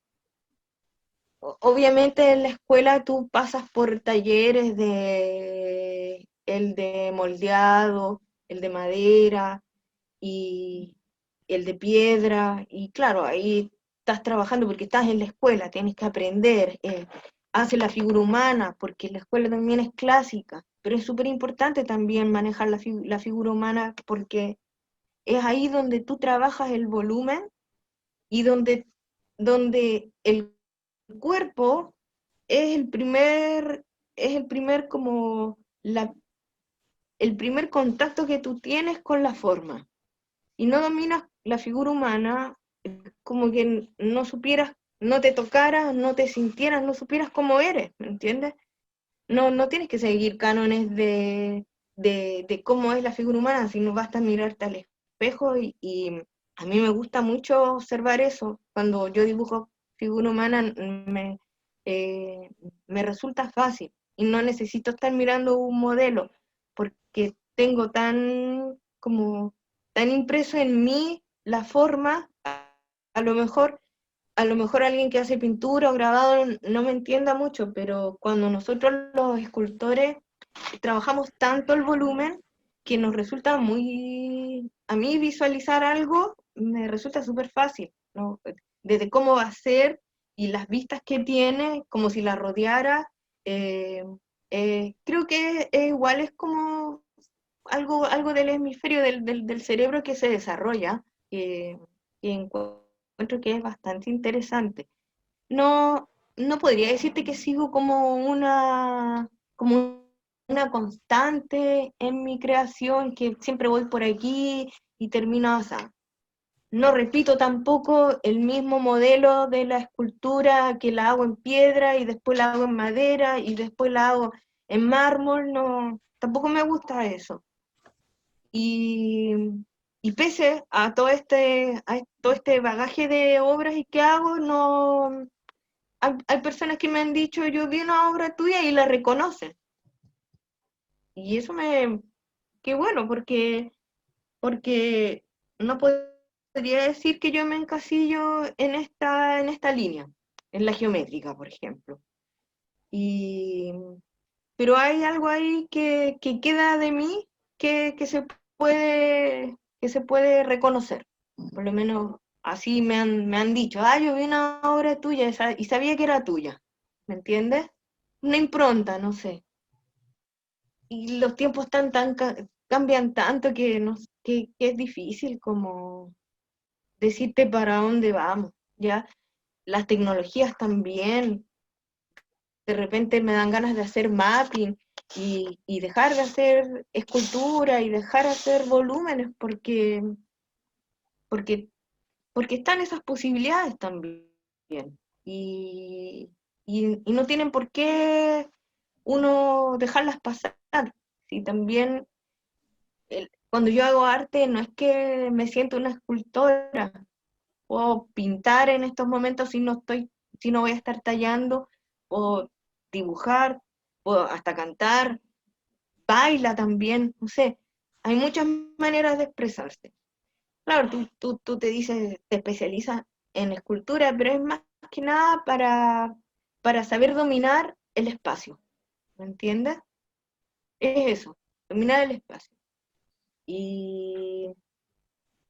obviamente en la escuela tú pasas por talleres de el de moldeado, el de madera y el de piedra, y claro, ahí estás trabajando porque estás en la escuela, tienes que aprender, hace la figura humana, porque la escuela también es clásica, pero es súper importante también manejar la figura humana porque es ahí donde tú trabajas el volumen y donde el cuerpo es el primer como el primer contacto que tú tienes con la forma. Y no dominas la figura humana, como que no supieras, no te tocaras, no te sintieras, no supieras cómo eres, ¿me entiendes? No tienes que seguir cánones de cómo es la figura humana, sino basta mirarte al espejo y a mí me gusta mucho observar eso. Cuando yo dibujo figura humana eh, me resulta fácil y no necesito estar mirando un modelo porque tengo tan impreso en mí la forma, a lo mejor alguien que hace pintura o grabado no me entienda mucho, pero cuando nosotros los escultores trabajamos tanto el volumen que nos resulta a mí visualizar algo me resulta súper fácil, ¿no? Desde cómo va a ser y las vistas que tiene, como si la rodeara, eh, creo que igual es como algo del hemisferio del cerebro que se desarrolla, y encuentro que es bastante interesante. No, no podría decirte que sigo como una constante en mi creación, que siempre voy por aquí y termino, o sea, no repito tampoco el mismo modelo de la escultura que la hago en piedra y después la hago en madera y después la hago en mármol, no, tampoco me gusta eso. Y, y pese a todo este bagaje de obras y que hago, no, hay personas que me han dicho, yo vi una obra tuya y la reconocen. Y eso qué bueno, porque no podría decir que yo me encasillo en esta línea, en la geométrica, por ejemplo. Y, pero hay algo ahí que queda de mí que se puede reconocer. Por lo menos así me han dicho, yo vi una obra tuya y sabía que era tuya. ¿Me entiendes? Una impronta, no sé. Y los tiempos cambian tanto que, no, que es difícil como decirte para dónde vamos, ¿ya? Las tecnologías también, de repente me dan ganas de hacer mapping y dejar de hacer escultura y dejar de hacer volúmenes porque, porque están esas posibilidades también. Y, y no tienen por qué uno dejarlas pasar. Sí, también cuando yo hago arte no es que me siento una escultora, puedo pintar en estos momentos si no voy a estar tallando, o dibujar, o hasta cantar, baila también, no sé, hay muchas maneras de expresarse. Claro, tú te dices, te especializas en escultura, pero es más que nada para saber dominar el espacio, ¿me entiendes? Es eso, dominar el espacio. Y,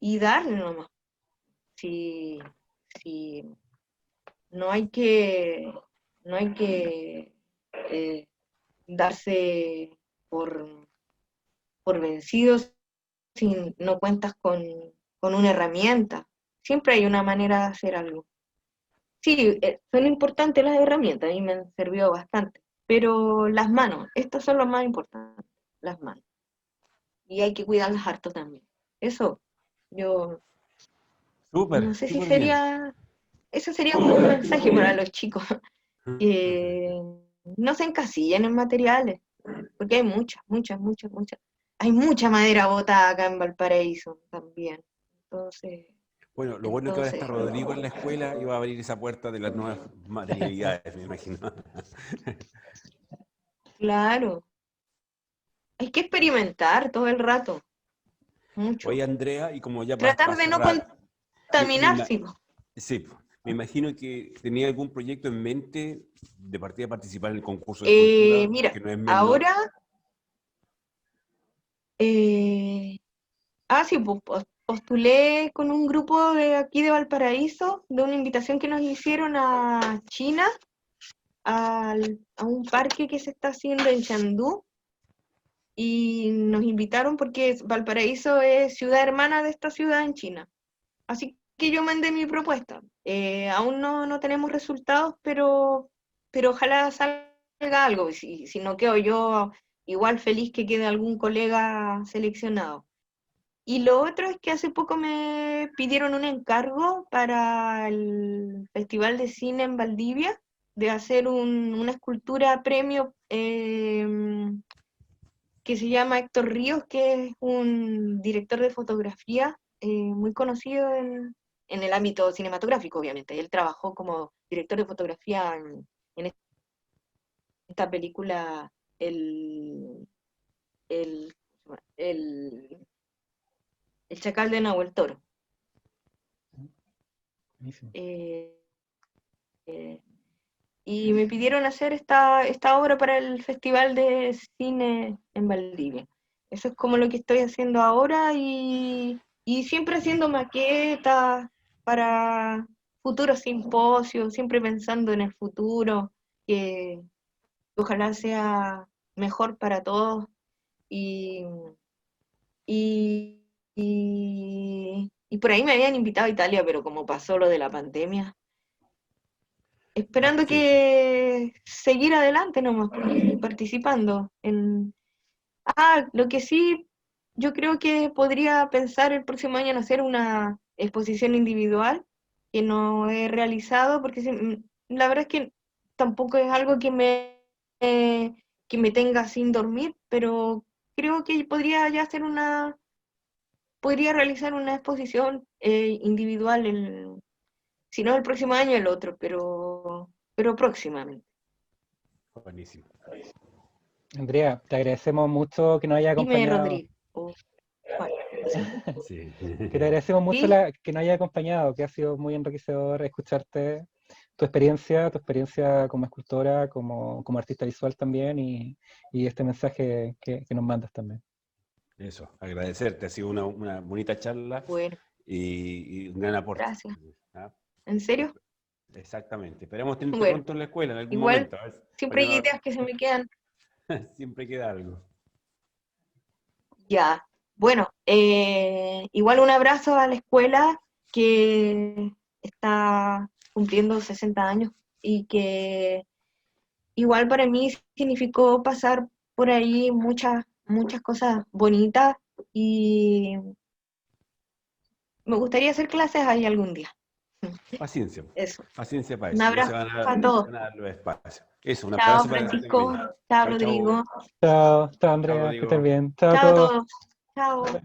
y darle nomás. Si, si no hay que, no hay que eh, darse por vencidos si no cuentas con una herramienta. Siempre hay una manera de hacer algo. Sí, son importantes las herramientas, a mí me han servido bastante, pero las manos, estas son lo más importantes. las manos. Y hay que cuidarlas harto también. Eso, yo Súper, no sé si súper bien. eso sería como un mensaje para los chicos, que no se encasillen en materiales, porque hay muchas. Hay mucha madera botada acá en Valparaíso también. Bueno, lo bueno es que ahora está Rodrigo en la escuela y va a abrir esa puerta de las nuevas materialidades, me imagino. Claro, hay que experimentar todo el rato, mucho. Oye, Andrea, y como ya Tratar para de no cerrar, me, me ima- contaminarse. sí, me imagino que tenía algún proyecto en mente de partida a participar en el concurso de escultura, Mira, que no es menor. ahora, eh, sí, pues, postulé con un grupo de aquí de Valparaíso, de una invitación que nos hicieron a China, a un parque que se está haciendo en Chengdu, y nos invitaron porque Valparaíso es ciudad hermana de esta ciudad en China. Así que yo mandé mi propuesta. Aún no tenemos resultados, pero ojalá salga algo. Si no quedo yo, igual feliz que quede algún colega seleccionado. Y lo otro es que hace poco me pidieron un encargo para el Festival de Cine en Valdivia, de hacer una escultura premio que se llama Héctor Ríos, que es un director de fotografía muy conocido en el ámbito cinematográfico, obviamente. Él trabajó como director de fotografía en esta película, el, el, el, el Chacal de Nahuel Toro. Eh, eh, y me pidieron hacer esta obra para el Festival de Cine en Valdivia. Eso es como lo que estoy haciendo ahora y siempre haciendo maquetas para futuros simposios, siempre pensando en el futuro, que ojalá sea mejor para todos y, y, y por ahí me habían invitado a Italia, pero como pasó lo de la pandemia, esperando Sí, que seguir adelante nomás, y participando en... lo que sí, yo creo que podría pensar el próximo año en hacer una exposición individual que no he realizado, porque la verdad es que tampoco es algo que me tenga sin dormir, pero creo que podría ya hacer podría realizar una exposición individual si no el próximo año, el otro, pero próximamente. buenísimo. Andrea, te agradecemos mucho que nos haya Dime, acompañado, Rodrigo. Juan, sí. Sí. que te agradecemos mucho ¿Sí? que nos haya acompañado, que ha sido muy enriquecedor escucharte, tu experiencia como escultora, como artista visual también, y este mensaje que nos mandas también. Eso, agradecerte, ha sido una bonita charla Bueno, y un gran aporte. gracias. ¿Ah? ¿En serio? Exactamente. Esperamos tenerte Bueno, pronto en la escuela en algún igual momento, a ver, para siempre que hay ideas que se me quedan. siempre queda algo. Ya. Bueno, igual un abrazo a la escuela que está cumpliendo 60 años y que igual para mí significó pasar por ahí muchas cosas bonitas y me gustaría hacer clases ahí algún día. Paciencia, Eso. paciencia para Un eso, ya abrazo a se todos. van a dar los espacios. Eso, un Chao, abrazo para ti Francisco. también. Chao, Chao, chao. Rodrigo. Chao, chao Chao, Andrea, que estés Rodrigo. bien. Chao a Chao a todos. todos. Chao.